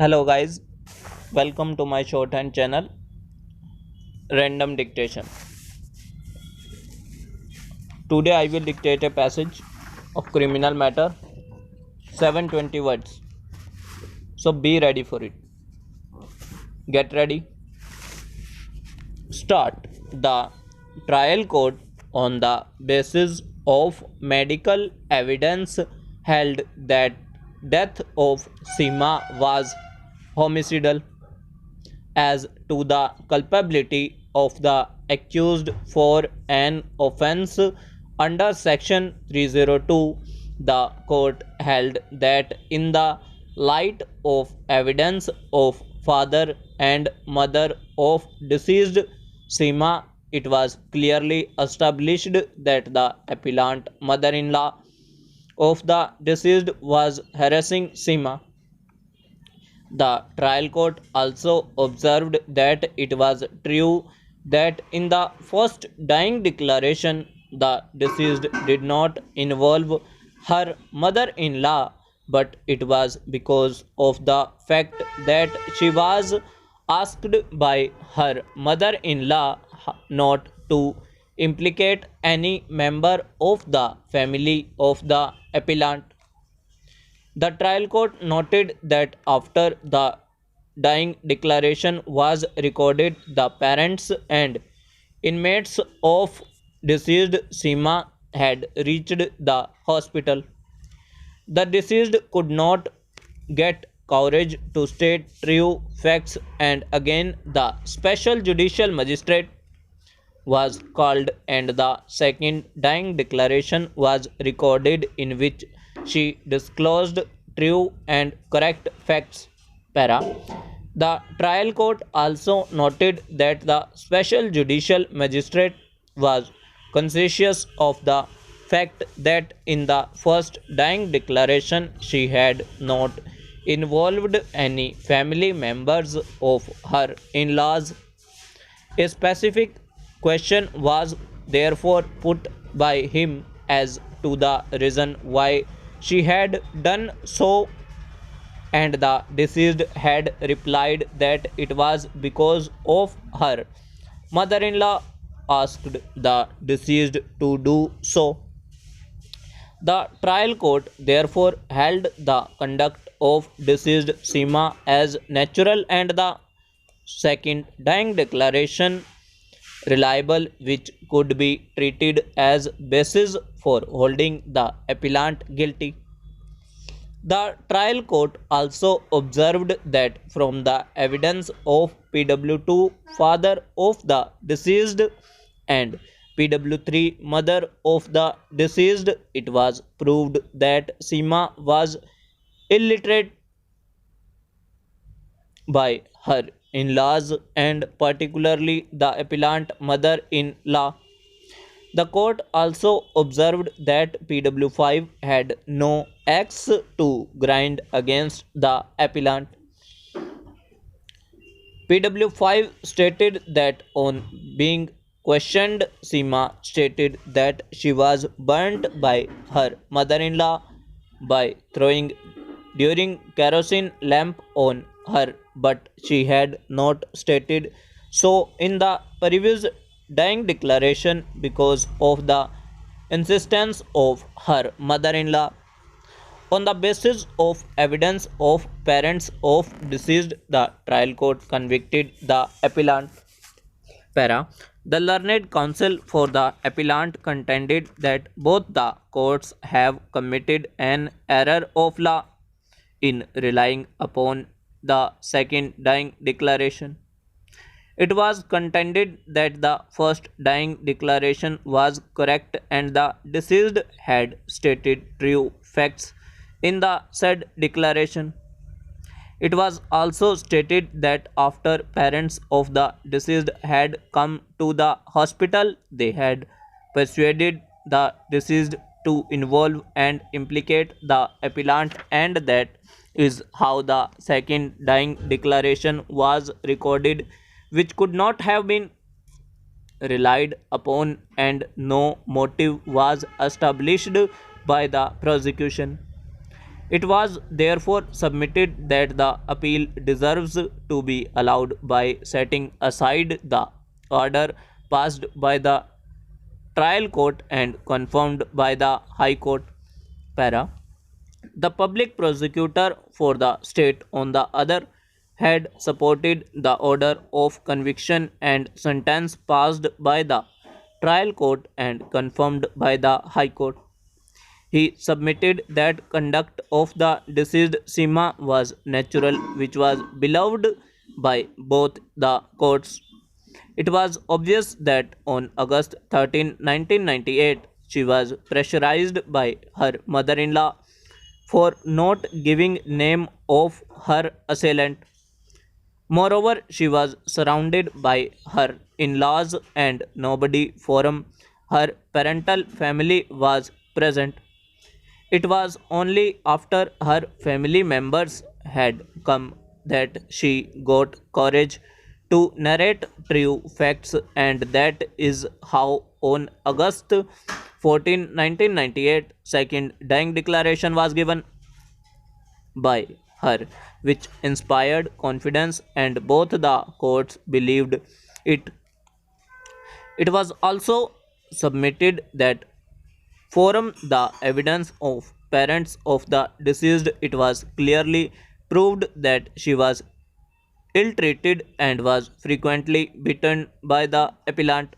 Hello guys, welcome to my shorthand channel Random Dictation. Today I will dictate a passage of criminal matter 720 words. So be ready for it. Get ready. Start. The trial court on the basis of medical evidence held that death of Seema was homicidal. As to the culpability of the accused for an offence under section 302, the court held that in the light of evidence of father and mother of deceased Seema, it was clearly established that the appellant mother-in-law of the deceased was harassing Seema. The trial court also observed that it was true that in the first dying declaration the deceased did not involve her mother in law, but it was because of the fact that she was asked by her mother in law not to implicate any member of the family of the appellant. The trial court noted that after the dying declaration was recorded, the parents and inmates of deceased Seema had reached the hospital. The deceased could not get courage to state true facts, and again the special judicial magistrate was called and the second dying declaration was recorded in which she disclosed true and correct facts. Para. The trial court also noted that the special judicial magistrate was conscious of the fact that in the first dying declaration she had not involved any family members of her in laws. A specific question was therefore put by him as to the reason why she had done so, and the deceased had replied that it was because of her mother in law asked the deceased to do so. The trial court therefore held the conduct of deceased Seema as natural and the second dying declaration reliable, which could be treated as basis for holding the appellant guilty. The trial court also observed that from the evidence of PW2 father of the deceased and PW3 mother of the deceased, it was proved that Seema was illiterate by her in-laws and particularly the appellant mother-in-law. The court also observed that PW5 had no axe to grind against the appellant. PW5 stated that on being questioned, Seema stated that she was burnt by her mother-in-law by throwing during kerosene lamp on her, but she had not stated so in the previous dying declaration because of the insistence of her mother-in-law. On the basis of evidence of parents of deceased, the trial court convicted the appellant. Para. The learned counsel for the appellant contended that both the courts have committed an error of law in relying upon the second dying declaration. It was contended that the first dying declaration was correct and the deceased had stated true facts in the said declaration. It was also stated that after parents of the deceased had come to the hospital, they had persuaded the deceased to involve and implicate the appellant, and that is how the second dying declaration was recorded, which could not have been relied upon, and no motive was established by the prosecution. It was therefore submitted that the appeal deserves to be allowed by setting aside the order passed by the trial court and confirmed by the High Court. Para. The public prosecutor for the state, on the other, had supported the order of conviction and sentence passed by the trial court and confirmed by the High Court. He submitted that conduct of the deceased Sima was natural, which was beloved by both the courts. It was obvious that on August 13, 1998, she was pressurized by her mother-in-law for not giving name of her assailant. Moreover, she was surrounded by her in-laws and nobody from her parental family was present. It was only after her family members had come that she got courage to narrate true facts, and that is how on August 14, 1998, second dying declaration was given by her, which inspired confidence, and both the courts believed it. It was also submitted that from the evidence of parents of the deceased, it was clearly proved that she was ill treated and was frequently beaten by the appellant.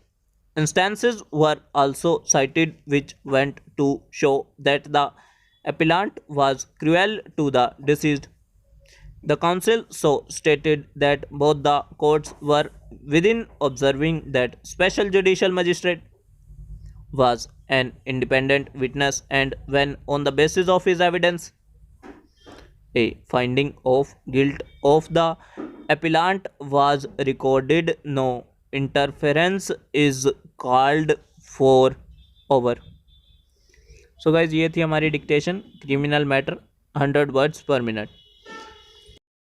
Instances were also cited which went to show that the appellant was cruel to the deceased. The council so stated that both the courts were within observing that special judicial magistrate was an independent witness, and when on the basis of his evidence a finding of guilt of the appellant was recorded, no interference is called for over. So guys, ये थी हमारी dictation criminal matter 100 words पर minute.